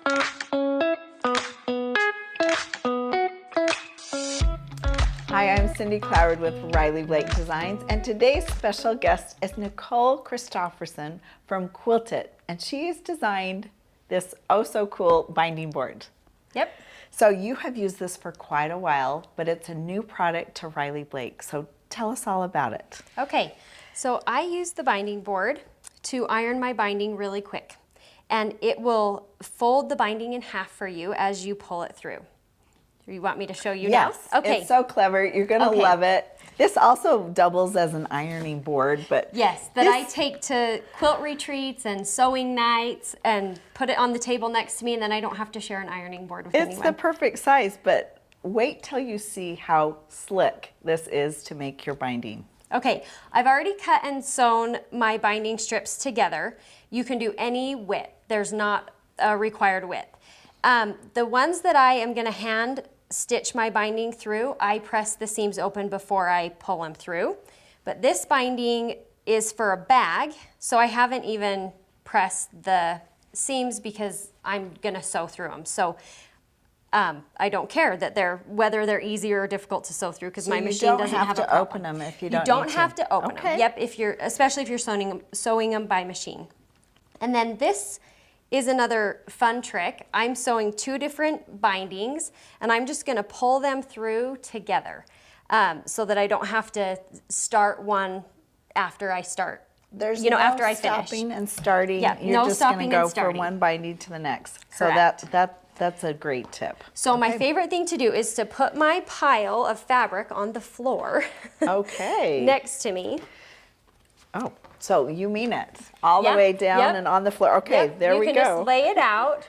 Hi, I'm Cindy Cloward with Riley Blake Designs, and today's special guest is Nicole Christopherson from Kwilt It, and she's designed this oh so cool binding board. Yep. So you have used this for quite a while, but it's a new product to Riley Blake, so tell us all about it. Okay, so I use the binding board to iron my binding really quick, and it will fold the binding in half for you as you pull it through. You want me to show you now? Yes, Okay. it's so clever. You're going to love it. This also doubles as an ironing board, but yes, that I take to quilt retreats and sewing nights and put it on the table next to me, and then I don't have to share an ironing board with anyone. It's the perfect size, but wait till you see how slick this is to make your binding. Okay, I've already cut and sewn my binding strips together. You can do any width. There's not a required width. The ones that I am going to hand stitch my binding through, I press the seams open before I pull them through. But this binding is for a bag, so I haven't even pressed the seams because I'm going to sew through them. So I don't care that whether they're easy or difficult to sew through because my machine doesn't have a problem. You don't have to open them if you don't need to. You don't have to open them. Yep, especially if you're sewing them by machine. And then this is another fun trick. I'm sewing two different bindings, and I'm just going to pull them through together so that I don't have to start one after I start. There's after I finish. Stopping and starting. Yeah, You're no just going to stopping go and starting. from one binding to the next. Correct. So that's a great tip. So my favorite thing to do is to put my pile of fabric on the floor Okay. next to me. Oh, so you mean it. All the way down and on the floor. Okay, there we go. You can just lay it out,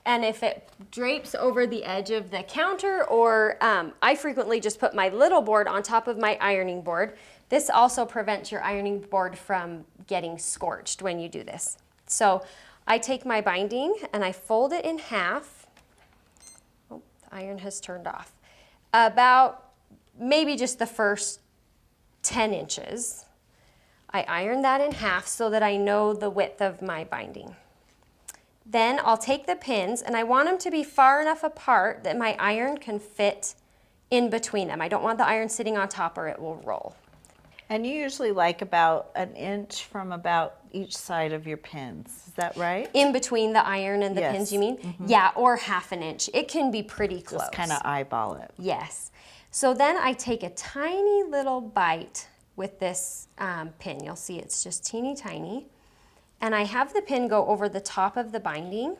and if it drapes over the edge of the counter, or I frequently just put my little board on top of my ironing board. This also prevents your ironing board from getting scorched when you do this. So I take my binding and I fold it in half. Oh, the iron has turned off. About maybe just the first 10 inches. I iron that in half so that I know the width of my binding. Then I'll take the pins, and I want them to be far enough apart that my iron can fit in between them. I don't want the iron sitting on top or it will roll. And you usually like about an inch from about each side of your pins. Is that right? In between the iron and the pins, you mean? Mm-hmm. Yeah, or half an inch. It can be pretty close. Just kind of eyeball it. Yes. So then I take a tiny little bite with this pin. You'll see it's just teeny tiny. And I have the pin go over the top of the binding.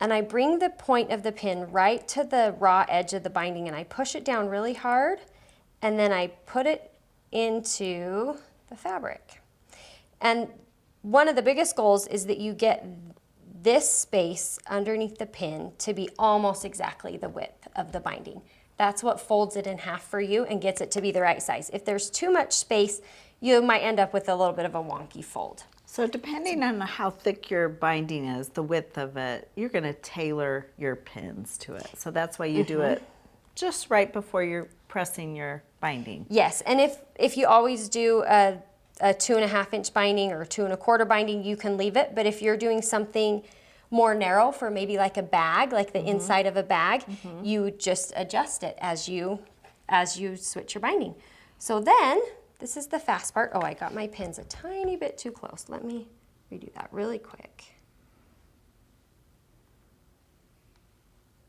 And I bring the point of the pin right to the raw edge of the binding, and I push it down really hard. And then I put it into the fabric. And one of the biggest goals is that you get this space underneath the pin to be almost exactly the width of the binding. That's what folds it in half for you and gets it to be the right size. If there's too much space, you might end up with a little bit of a wonky fold. So depending on how thick your binding is, the width of it, you're going to tailor your pins to it. So that's why you do it just right before you're pressing your binding. Yes, and if you always do a 2.5 inch binding or 2 1/4 binding, you can leave it. But if you're doing something more narrow for maybe like a bag, like the inside of a bag, you just adjust it as you switch your binding. So then, this is the fast part. Oh, I got my pins a tiny bit too close. Let me redo that really quick.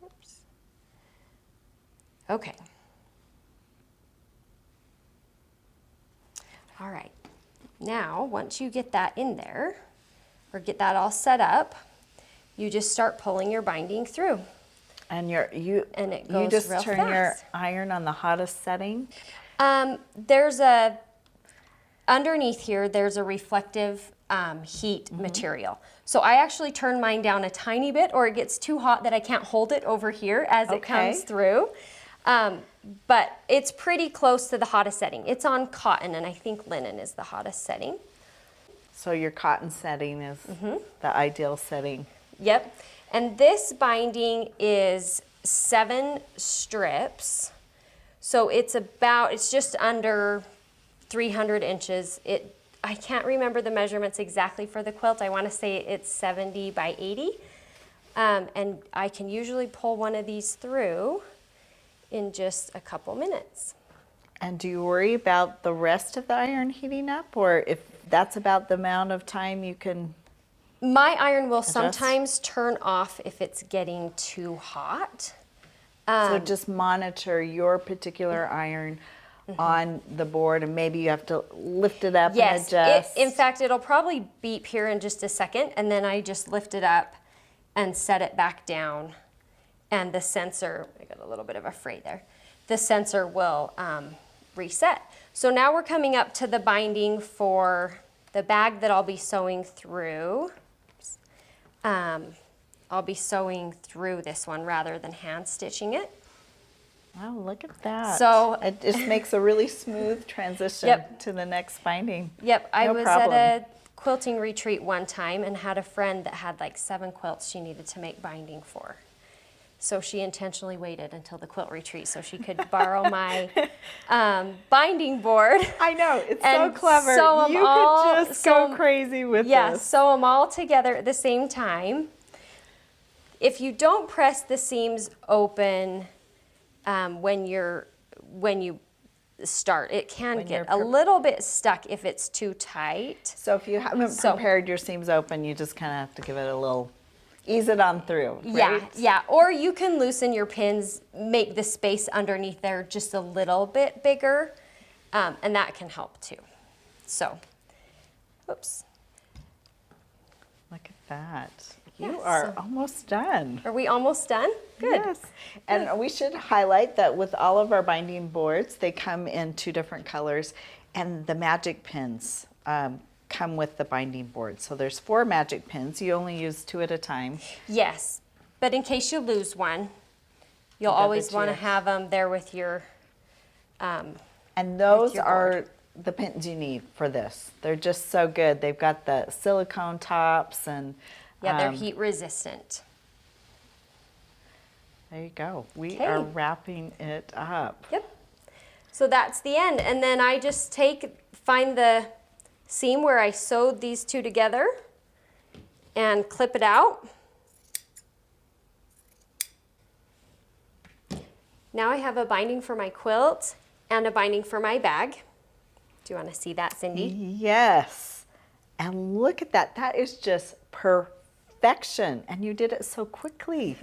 Oops. Okay. All right. Now, once you get that in there, or get that all set up, you just start pulling your binding through. And it goes you just real turn fast. your iron on the hottest setting? Underneath here, there's a reflective heat material. So I actually turn mine down a tiny bit, or it gets too hot that I can't hold it over here as it comes through. But it's pretty close to the hottest setting. It's on cotton, and I think linen is the hottest setting. So your cotton setting is the ideal setting. Yep. And this binding is 7 strips. So it's just under 300 inches. I can't remember the measurements exactly for the quilt. I want to say it's 70 by 80. And I can usually pull one of these through in just a couple minutes. And do you worry about the rest of the iron heating up, or if that's about the amount of time you can? My iron will sometimes turn off if it's getting too hot. So just monitor your particular iron on the board, and maybe you have to lift it up and adjust. Yes, in fact, it'll probably beep here in just a second, and then I just lift it up and set it back down. And the sensor, I got a little bit of a fray there, the sensor will reset. So now we're coming up to the binding for the bag that I'll be sewing through. I'll be sewing through this one rather than hand stitching it. Wow, look at that. So it just makes a really smooth transition to the next binding. Yep, I was problem. at a quilting retreat one time and had a friend that had like 7 quilts she needed to make binding for. So she intentionally waited until the quilt retreat so she could borrow my binding board. I know, it's so and clever. sew 'em You all- could just go crazy with Yeah, this. sew them all together at the same time. If you don't press the seams open when you start, it can get a little bit stuck if it's too tight. So if you haven't prepared your seams open, you just kind of have to give it a little, ease it on through, right? Yeah, or you can loosen your pins, make the space underneath there just a little bit bigger, and that can help too. So, oops. Look at that. Yeah, You are almost done. Are we almost done? Good. Yes. And we should highlight that with all of our binding boards, they come in 2 different colors, and the magic pins come with the binding board. So there's 4 magic pins. You only use 2 at a time. Yes, but in case you lose one, you'll always want to have them there with your and those your are board. the pins you need for this. They're just so good. They've got the silicone tops, and yeah, they're heat resistant. there you go. We are wrapping it up. Yep. So that's the end, and then I just find the seam where I sewed these 2 together and clip it out. Now I have a binding for my quilt and a binding for my bag. Do you want to see that, Cindy? Yes. And look at that. That is just perfection. And you did it so quickly.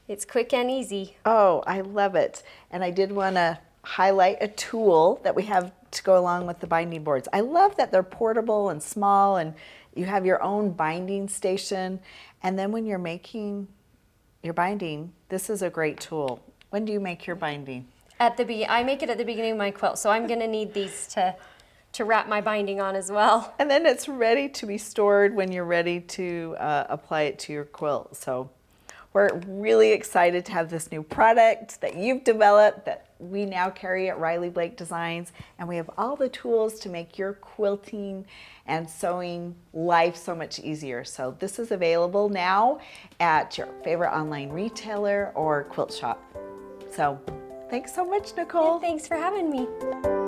It's quick and easy. Oh, I love it. And I did want to highlight a tool that we have to go along with the binding boards. I love that they're portable and small, and you have your own binding station. And then when you're making your binding, this is a great tool. When do you make your binding? I make it at the beginning of my quilt, so I'm going to need these to wrap my binding on as well. And then it's ready to be stored when you're ready to apply it to your quilt. So we're really excited to have this new product that you've developed that we now carry at Riley Blake Designs, and we have all the tools to make your quilting and sewing life so much easier. So this is available now at your favorite online retailer or quilt shop. So thanks so much, Nicole. Thanks for having me.